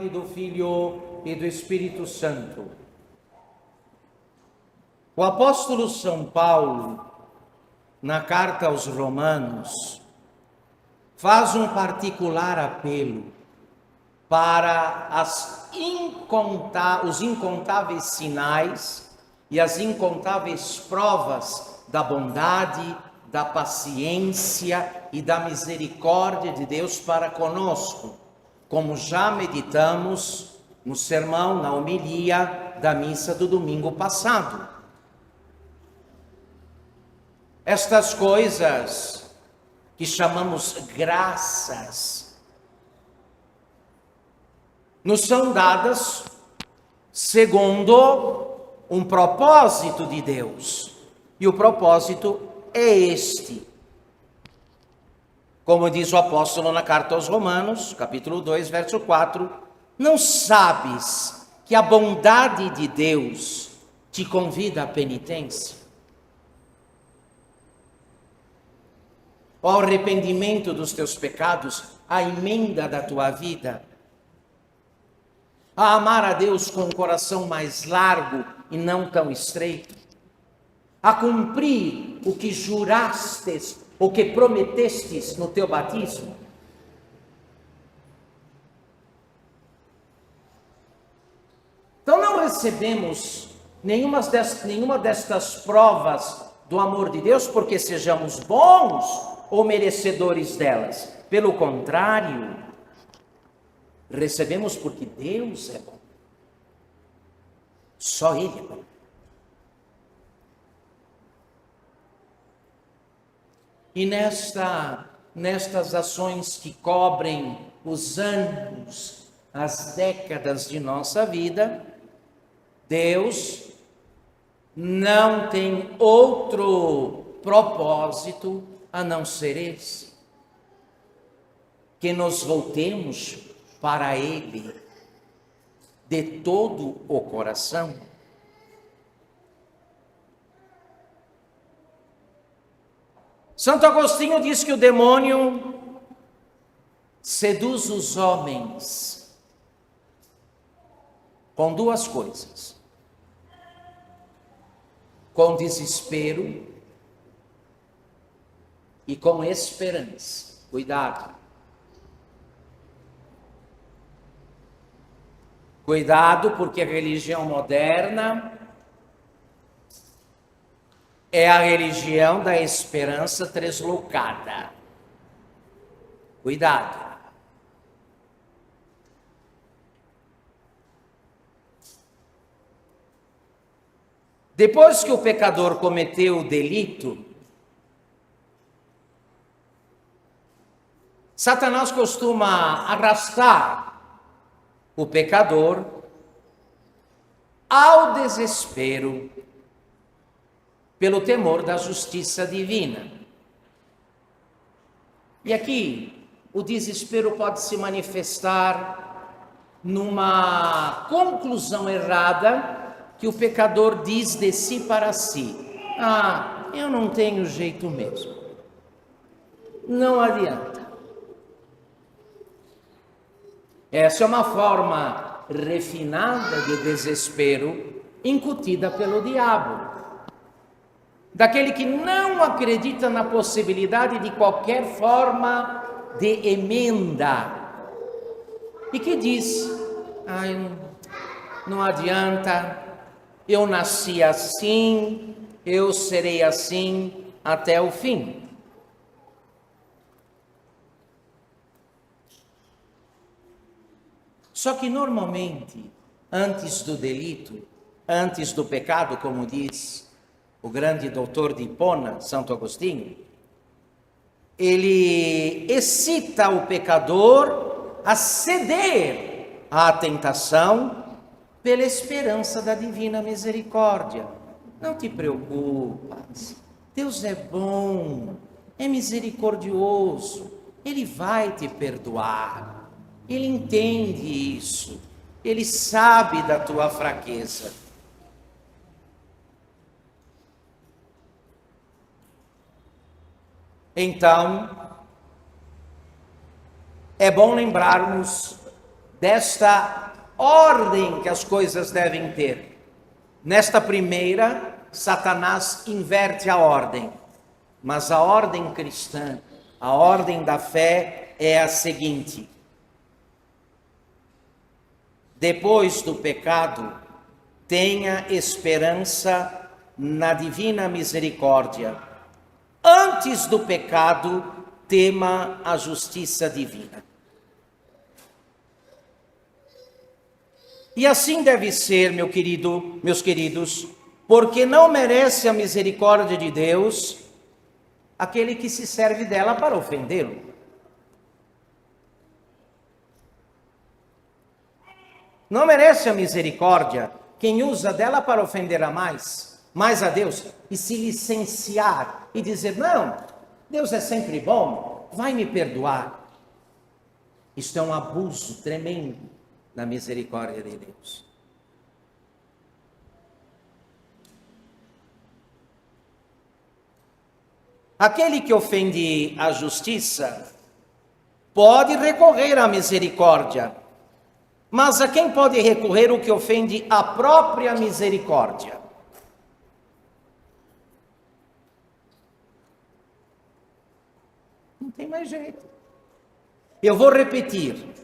e do Filho e do Espírito Santo. O apóstolo São Paulo, na carta aos Romanos, faz um particular apelo para os incontáveis sinais e as incontáveis provas da bondade, da paciência e da misericórdia de Deus para conosco, como já meditamos no sermão, na homilia da missa do domingo passado. Estas coisas que chamamos graças nos são dadas segundo um propósito de Deus. E o propósito é este. Como diz o apóstolo na carta aos Romanos, capítulo 2, verso 4, não sabes que a bondade de Deus te convida à penitência, ao arrependimento dos teus pecados, à emenda da tua vida, a amar a Deus com um coração mais largo e não tão estreito, a cumprir o que jurastes, o que prometestes no teu batismo. Então não recebemos nenhuma destas provas do amor de Deus porque sejamos bons ou merecedores delas. Pelo contrário, recebemos porque Deus é bom. Só Ele é bom. E nestas ações que cobrem os anos, as décadas de nossa vida, Deus não tem outro propósito a não ser esse: que nos voltemos para Ele de todo o coração. Santo Agostinho diz que o demônio seduz os homens com duas coisas: com desespero e com esperança. Cuidado. Cuidado, porque a religião moderna é a religião da esperança tresloucada. Cuidado. Depois que o pecador cometeu o delito, Satanás costuma arrastar o pecador ao desespero pelo temor da justiça divina. E aqui o desespero pode se manifestar numa conclusão errada que o pecador diz de si para si: ah, eu não tenho jeito mesmo, não adianta. Essa é uma forma refinada de desespero incutida pelo diabo, daquele que não acredita na possibilidade de qualquer forma de emenda e que diz: ai, não adianta, eu nasci assim, eu serei assim até o fim. Só que normalmente, antes do delito, antes do pecado, como diz o grande doutor de Hipona, Santo Agostinho, ele excita o pecador a ceder à tentação pela esperança da divina misericórdia. Não te preocupas, Deus é bom, é misericordioso, Ele vai te perdoar. Ele entende isso, Ele sabe da tua fraqueza. Então, é bom lembrarmos desta ordem que as coisas devem ter. Nesta primeira, Satanás inverte a ordem, mas a ordem cristã, a ordem da fé é a seguinte: depois do pecado, tenha esperança na divina misericórdia. Antes do pecado, tema a justiça divina. E assim deve ser, meus queridos, porque não merece a misericórdia de Deus aquele que se serve dela para ofendê-lo. Não merece a misericórdia quem usa dela para ofender mais a Deus, e se licenciar e dizer: não, Deus é sempre bom, vai me perdoar. Isto é um abuso tremendo da misericórdia de Deus. Aquele que ofende a justiça pode recorrer à misericórdia, mas a quem pode recorrer o que ofende a própria misericórdia? Não tem mais jeito. Eu vou repetir.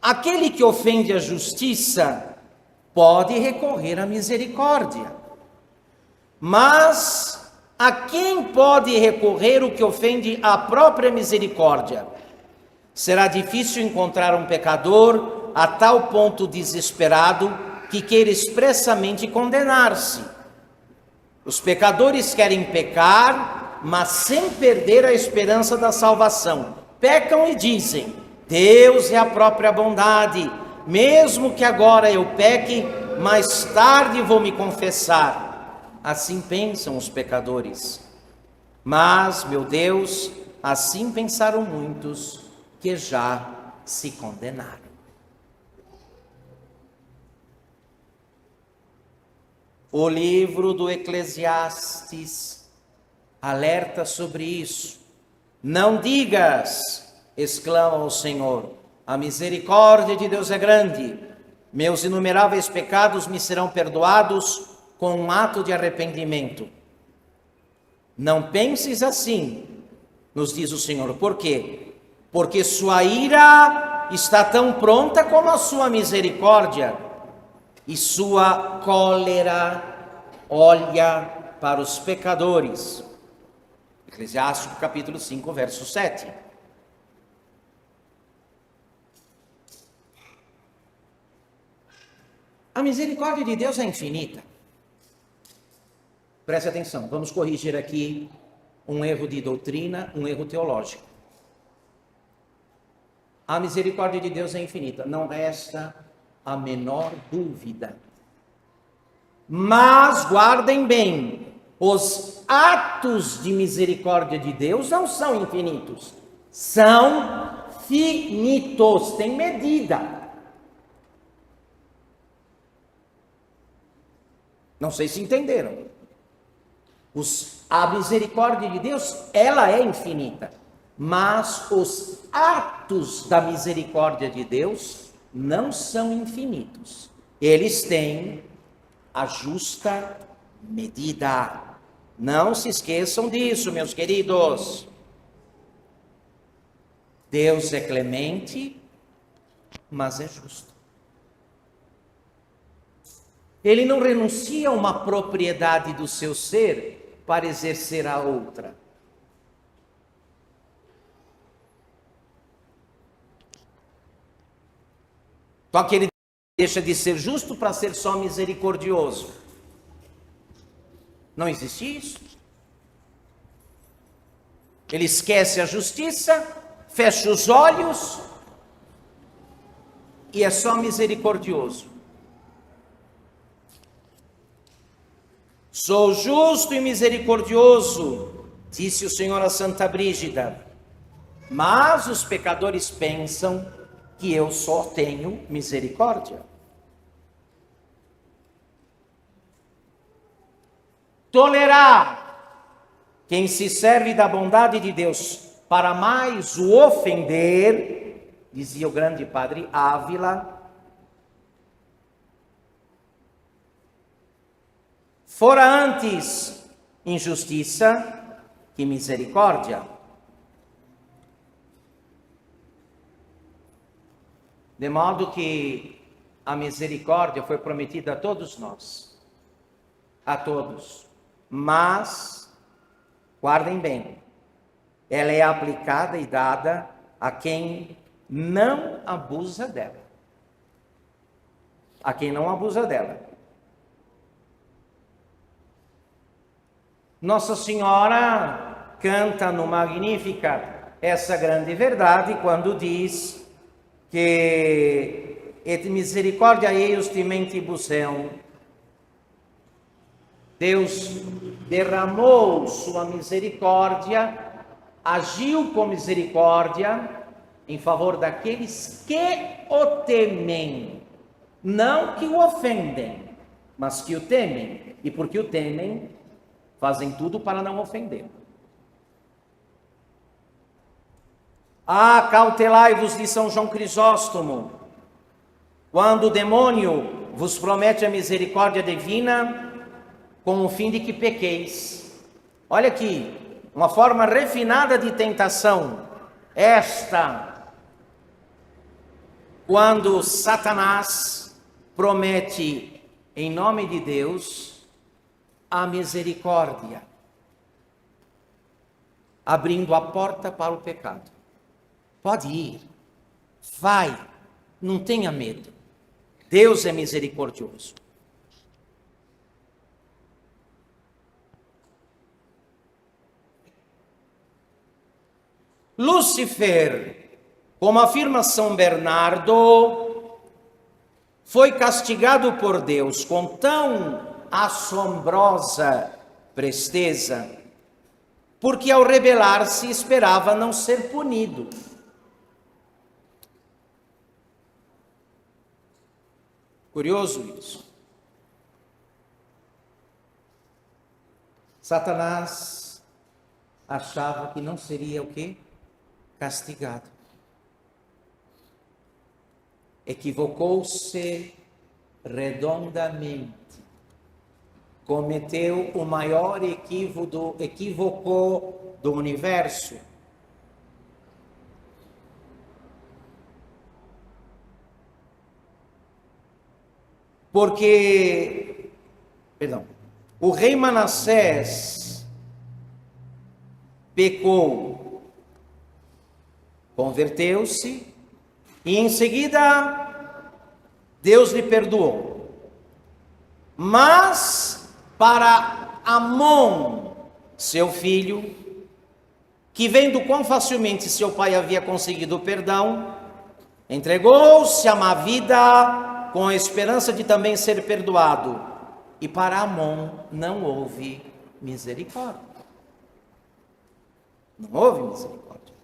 Aquele que ofende a justiça pode recorrer à misericórdia, mas a quem pode recorrer o que ofende a própria misericórdia? Será difícil encontrar um pecador a tal ponto desesperado que queira expressamente condenar-se. Os pecadores querem pecar, mas sem perder a esperança da salvação. Pecam e dizem: Deus é a própria bondade, mesmo que agora eu peque, mais tarde vou me confessar. Assim pensam os pecadores. Mas, meu Deus, assim pensaram muitos que já se condenaram. O livro do Eclesiastes alerta sobre isso. Não digas, exclama o Senhor, a misericórdia de Deus é grande, meus inumeráveis pecados me serão perdoados com um ato de arrependimento. Não penses assim, nos diz o Senhor. Por quê? Porque sua ira está tão pronta como a sua misericórdia, e sua cólera olha para os pecadores. Eclesiastes capítulo 5, verso 7. A misericórdia de Deus é infinita. Preste atenção, vamos corrigir aqui um erro de doutrina, um erro teológico. A misericórdia de Deus é infinita, não resta a menor dúvida. Mas guardem bem, os atos de misericórdia de Deus não são infinitos, são finitos, tem medida. Não sei se entenderam. A misericórdia de Deus, ela é infinita, mas os atos da misericórdia de Deus não são infinitos. Eles têm a justa medida. Não se esqueçam disso, meus queridos. Deus é clemente, mas é justo. Ele não renuncia a uma propriedade do seu ser para exercer a outra. Só que ele deixa de ser justo para ser só misericordioso. Não existe isso. Ele esquece a justiça, fecha os olhos e é só misericordioso. Sou justo e misericordioso, disse o Senhor a Santa Brígida, mas os pecadores pensam que eu só tenho misericórdia. Tolerar quem se serve da bondade de Deus para mais o ofender dizia o grande padre Ávila, fora antes injustiça que misericórdia. De modo que a misericórdia foi prometida a todos nós, a todos, mas, guardem bem, ela é aplicada e dada a quem não abusa dela. A quem não abusa dela. Nossa Senhora canta no Magnífica essa grande verdade quando diz que et misericordia eius timentibus eum. Deus derramou sua misericórdia, agiu com misericórdia em favor daqueles que o temem, não que o ofendem, mas que o temem, e porque o temem, fazem tudo para não ofender. Cautelai-vos de São João Crisóstomo, quando o demônio vos promete a misericórdia divina, com o fim de que pequeis. Olha aqui, uma forma refinada de tentação, esta, quando Satanás promete, em nome de Deus, a misericórdia, abrindo a porta para o pecado. Pode ir, vai, não tenha medo. Deus é misericordioso. Lúcifer, como afirma São Bernardo, foi castigado por Deus com tão assombrosa presteza, porque ao rebelar-se esperava não ser punido. Curioso isso. Satanás achava que não seria o quê? Castigado. Equivocou-se redondamente. Cometeu o maior equívoco do universo. Porque, o rei Manassés pecou, converteu-se e em seguida Deus lhe perdoou. Mas para Amon, seu filho, que vendo quão facilmente seu pai havia conseguido o perdão, entregou-se à má vida com a esperança de também ser perdoado. E para Amon não houve misericórdia. Não houve misericórdia.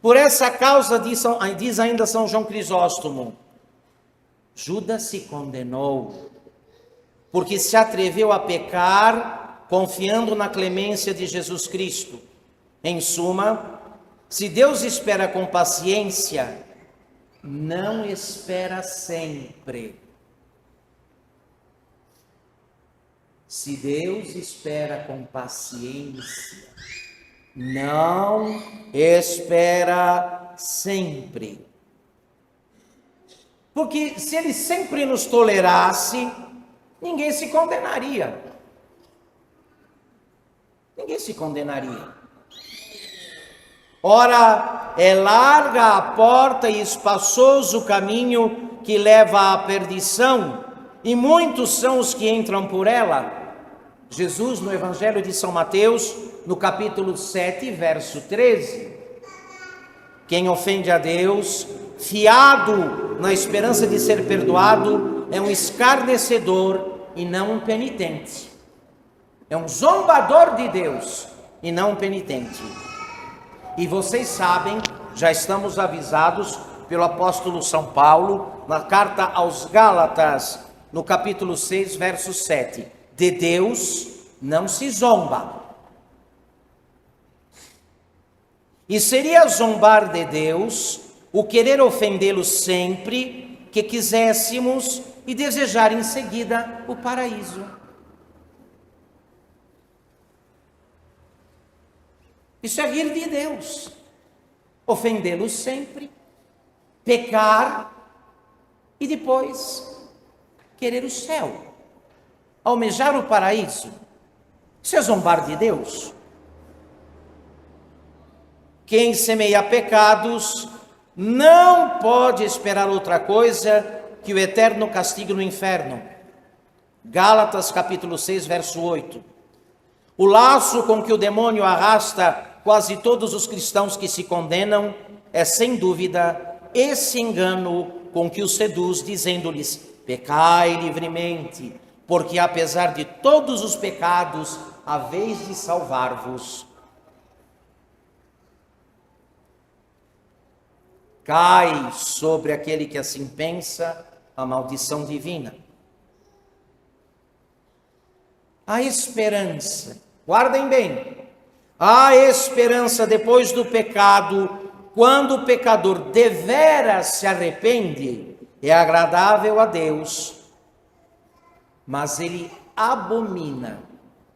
Por essa causa, diz ainda São João Crisóstomo, Judas se condenou, porque se atreveu a pecar confiando na clemência de Jesus Cristo. Em suma, se Deus espera com paciência, não espera sempre. Se Deus espera com paciência, não espera sempre. Porque se Ele sempre nos tolerasse, ninguém se condenaria. Ninguém se condenaria. Ora, é larga a porta e espaçoso o caminho que leva à perdição, e muitos são os que entram por ela. Jesus, no Evangelho de São Mateus, no capítulo 7, verso 13. Quem ofende a Deus, fiado na esperança de ser perdoado, é um escarnecedor e não um penitente. É um zombador de Deus e não um penitente. E vocês sabem, já estamos avisados pelo apóstolo São Paulo, na carta aos Gálatas, no capítulo 6, verso 7. De Deus não se zomba. E seria zombar de Deus o querer ofendê-lo sempre que quiséssemos e desejar em seguida o paraíso. Isso é vir de Deus, ofendê-lo sempre, pecar e depois querer o céu, almejar o paraíso. Isso é zombar de Deus. Quem semeia pecados não pode esperar outra coisa que o eterno castigo no inferno. Gálatas capítulo 6, verso 8. O laço com que o demônio arrasta quase todos os cristãos que se condenam é, sem dúvida, esse engano com que os seduz, dizendo-lhes: pecai livremente, porque apesar de todos os pecados, haveis de salvar-vos. Cai sobre aquele que assim pensa a maldição divina. A esperança, guardem bem, a esperança depois do pecado, quando o pecador deveras se arrepende, é agradável a Deus, mas ele abomina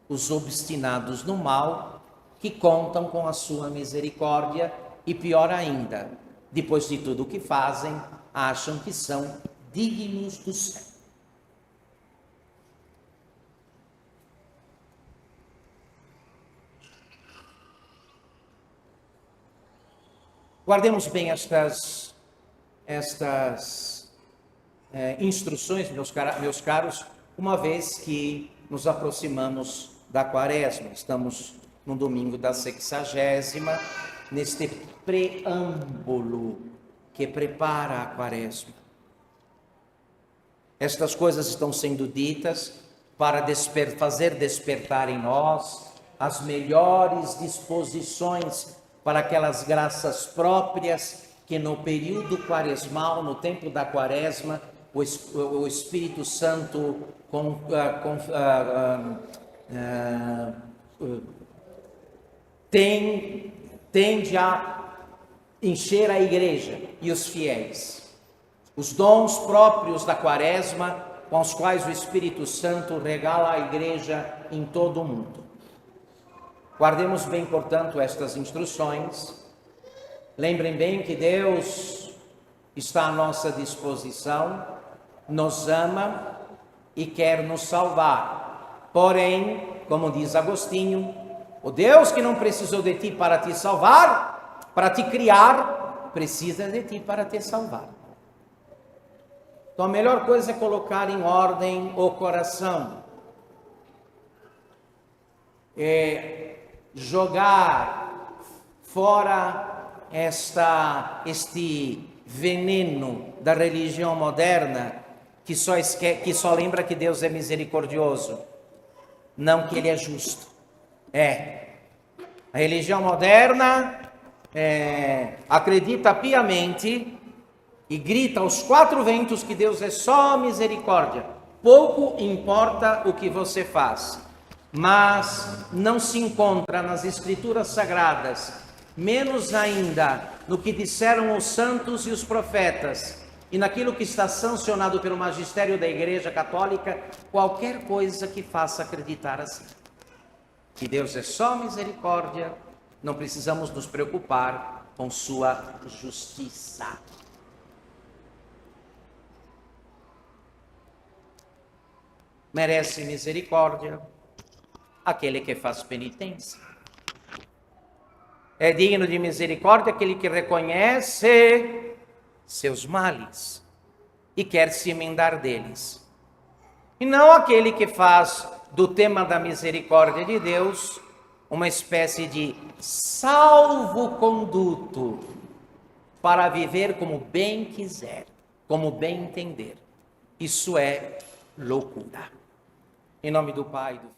os obstinados no mal, que contam com a sua misericórdia e, pior ainda, depois de tudo o que fazem, acham que são dignos do céu. Guardemos bem estas instruções, meus caros, uma vez que nos aproximamos da Quaresma. Estamos no domingo da 60ª, neste preâmbulo que prepara a Quaresma. Estas coisas estão sendo ditas para fazer despertar em nós as melhores disposições para aquelas graças próprias que no período quaresmal, no tempo da Quaresma, o Espírito Santo tende a encher a igreja e os fiéis. Os dons próprios da Quaresma, com os quais o Espírito Santo regala a igreja em todo o mundo. Guardemos bem, portanto, estas instruções. Lembrem bem que Deus está à nossa disposição, nos ama e quer nos salvar. Porém, como diz Agostinho, o Deus que não precisou de ti para te salvar, para te criar, precisa de ti para te salvar. Então a melhor coisa é colocar em ordem o coração. Jogar fora este veneno da religião moderna que só lembra que Deus é misericordioso, não que Ele é justo. A religião moderna acredita piamente e grita aos quatro ventos que Deus é só misericórdia. Pouco importa o que você faz. Mas não se encontra nas Escrituras Sagradas, menos ainda no que disseram os santos e os profetas, e naquilo que está sancionado pelo magistério da Igreja Católica, qualquer coisa que faça acreditar assim. Que Deus é só misericórdia, não precisamos nos preocupar com sua justiça. Merece misericórdia aquele que faz penitência. É digno de misericórdia aquele que reconhece seus males e quer se emendar deles. E não aquele que faz do tema da misericórdia de Deus uma espécie de salvo-conduto para viver como bem quiser, como bem entender. Isso é loucura. Em nome do Pai, do